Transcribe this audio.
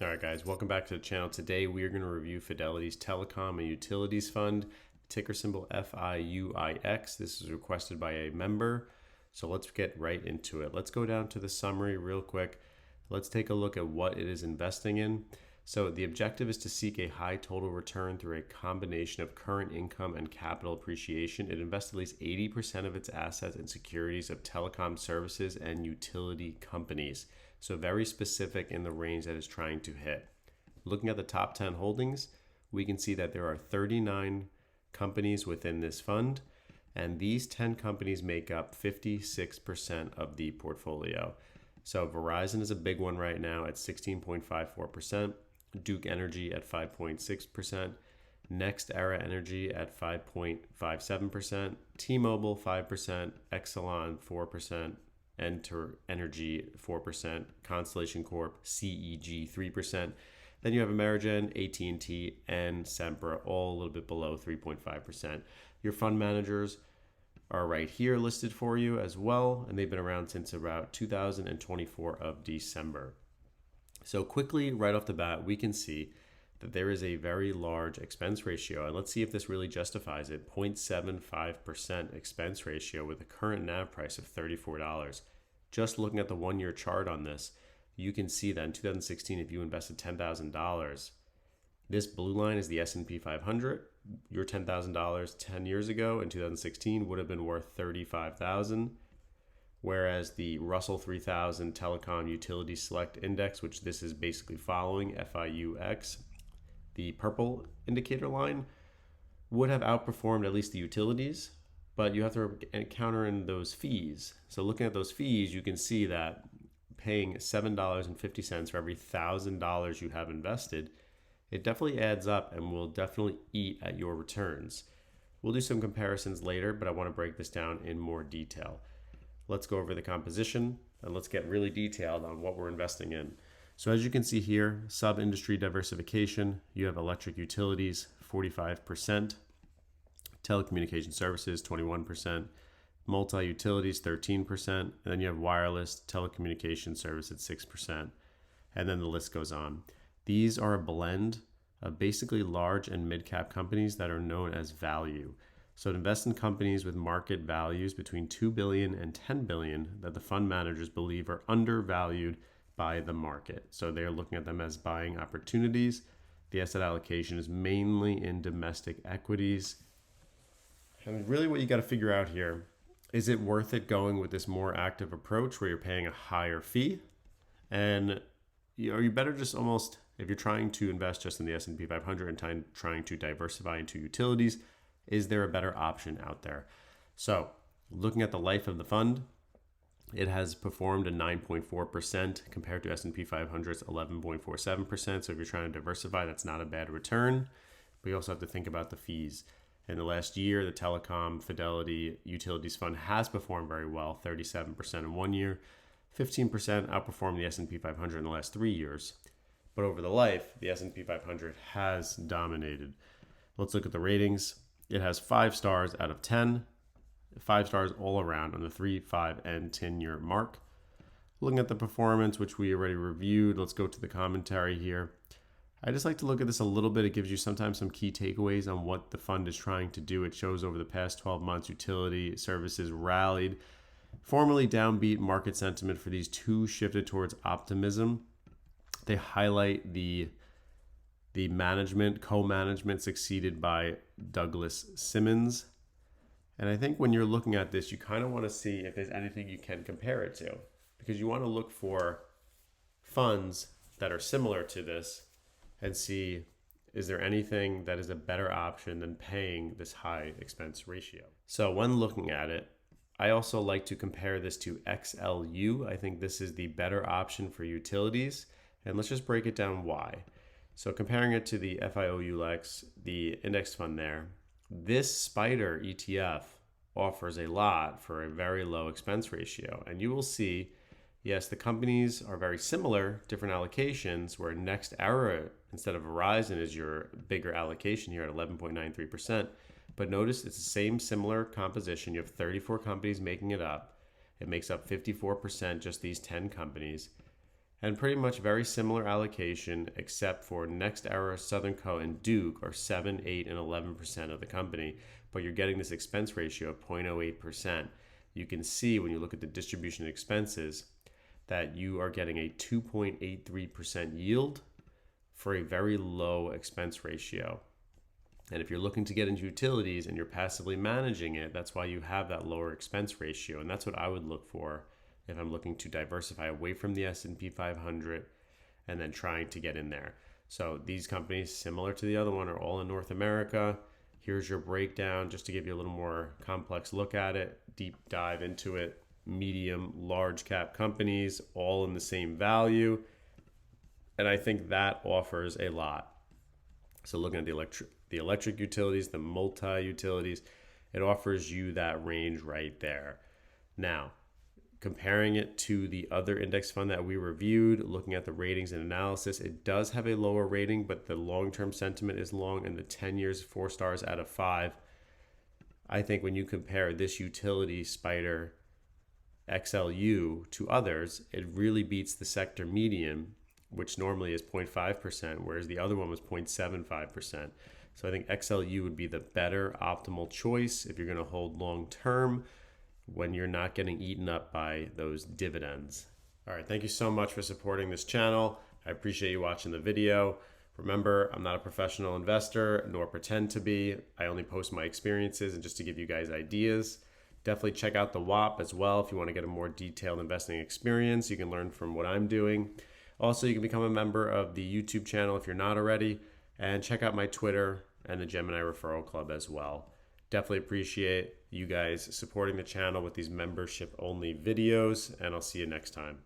All right, guys, welcome back to the channel. Today, we are going to review Fidelity's Telecom and Utilities Fund, ticker symbol FIUIX. This is requested by a member. So let's get right into it. Let's go down to the summary real quick. Let's take a look at what it is investing in. So the objective is to seek a high total return through a combination of current income and capital appreciation. It invests at least 80% of its assets in securities of telecom services and utility companies. So very specific in the range that it's trying to hit. Looking at the top 10 holdings, we can see that there are 39 companies within this fund, and these 10 companies make up 56% of the portfolio. So Verizon is a big one right now at 16.54%, Duke Energy at 5.6%, NextEra Energy at 5.57%, T-Mobile 5%, Exelon 4%, Enter Energy 4%, Constellation Corp, CEG 3%. Then you have Amerigen, AT&T, and Sempra, all a little bit below 3.5%. Your fund managers are right here listed for you as well, and they've been around since about 2024 of December. So quickly, right off the bat, we can see that there is a very large expense ratio, and let's see if this really justifies it. 0.75% expense ratio with a current NAV price of $34. Just looking at the one-year chart on this, you can see that in 2016, if you invested $10,000, this blue line is the S&P 500. Your $10,000 10 years ago in 2016 would have been worth $35,000, whereas the Russell 3000 Telecom Utility Select Index, which this is basically following, FIUIX, the purple indicator line, would have outperformed at least the utilities, but you have to counter in those fees. So looking at those fees, you can see that paying $7.50 for every $1,000 you have invested, it definitely adds up and will definitely eat at your returns. We'll do some comparisons later, but I want to break this down in more detail. Let's go over the composition and let's get really detailed on what we're investing in. So as you can see here, sub-industry diversification, you have electric utilities, 45%, telecommunication services, 21%, multi-utilities, 13%, and then you have wireless telecommunication service at 6%, and then the list goes on. These are a blend of basically large and mid-cap companies that are known as value. So to invest in companies with market values between $2 billion and $10 billion that the fund managers believe are undervalued by the market. So they're looking at them as buying opportunities. The asset allocation is mainly in domestic equities. And really what you got to figure out here, is it worth it going with this more active approach where you're paying a higher fee? And are you better just almost, if you're trying to invest just in the S&P 500 and trying to diversify into utilities, is there a better option out there? So looking at the life of the fund, it has performed a 9.4% compared to S&P 500's 11.47%. So if you're trying to diversify, that's not a bad return. But you also have to think about the fees. In the last year, the Telecom Fidelity Utilities Fund has performed very well, 37% in 1 year, 15% outperformed the S&P 500 in the last 3 years. But over the life, the S&P 500 has dominated. Let's look at the ratings. It has 5 stars out of 10, 5 stars all around on the 3, 5, and 10-year mark. Looking at the performance, which we already reviewed, let's go to the commentary here. I just like to look at this a little bit. It gives you sometimes some key takeaways on what the fund is trying to do. It shows over the past 12 months, utility services rallied. Formerly downbeat market sentiment for these two shifted towards optimism. They highlight the management, co-management succeeded by Douglas Simmons. And I think when you're looking at this, you kind of want to see if there's anything you can compare it to, because you want to look for funds that are similar to this and see, is there anything that is a better option than paying this high expense ratio? So when looking at it, I also like to compare this to XLU. I think this is the better option for utilities. And let's just break it down why. So comparing it to the FIUIX, the index fund there, this SPDR ETF offers a lot for a very low expense ratio. And you will see, yes, the companies are very similar, different allocations, where NextEra instead of Verizon is your bigger allocation here at 11.93%. But notice it's the same similar composition. You have 34 companies making it up. It makes up 54%, just these 10 companies. And pretty much very similar allocation, except for Next Era, Southern Co, and Duke are 7, 8, and 11% of the company. But you're getting this expense ratio of 0.08%. You can see when you look at the distribution expenses that you are getting a 2.83% yield for a very low expense ratio. And if you're looking to get into utilities and you're passively managing it, that's why you have that lower expense ratio. And that's what I would look for if I'm looking to diversify away from the S&P 500 and then trying to get in there. So these companies, similar to the other one, are all in North America. Here's your breakdown just to give you a little more complex look at it, deep dive into it. Medium, large cap companies, all in the same value. And I think that offers a lot. So looking at the electric utilities, the multi-utilities, it offers you that range right there. Now, comparing it to the other index fund that we reviewed, looking at the ratings and analysis, it does have a lower rating, but the long-term sentiment is long, and the 10 years, 4 stars out of 5. I think when you compare this utility spider XLU to others, it really beats the sector median, which normally is 0.5%, whereas the other one was 0.75%. So I think XLU would be the better optimal choice if you're going to hold long term when you're not getting eaten up by those dividends. All right, thank you so much for supporting this channel. I appreciate you watching the video. Remember, I'm not a professional investor, nor pretend to be. I only post my experiences and just to give you guys ideas. Definitely check out the WAP as well if you want to get a more detailed investing experience. You can learn from what I'm doing. Also, you can become a member of the YouTube channel if you're not already, and check out my Twitter and the Gemini Referral Club as well. Definitely appreciate you guys supporting the channel with these membership-only videos, and I'll see you next time.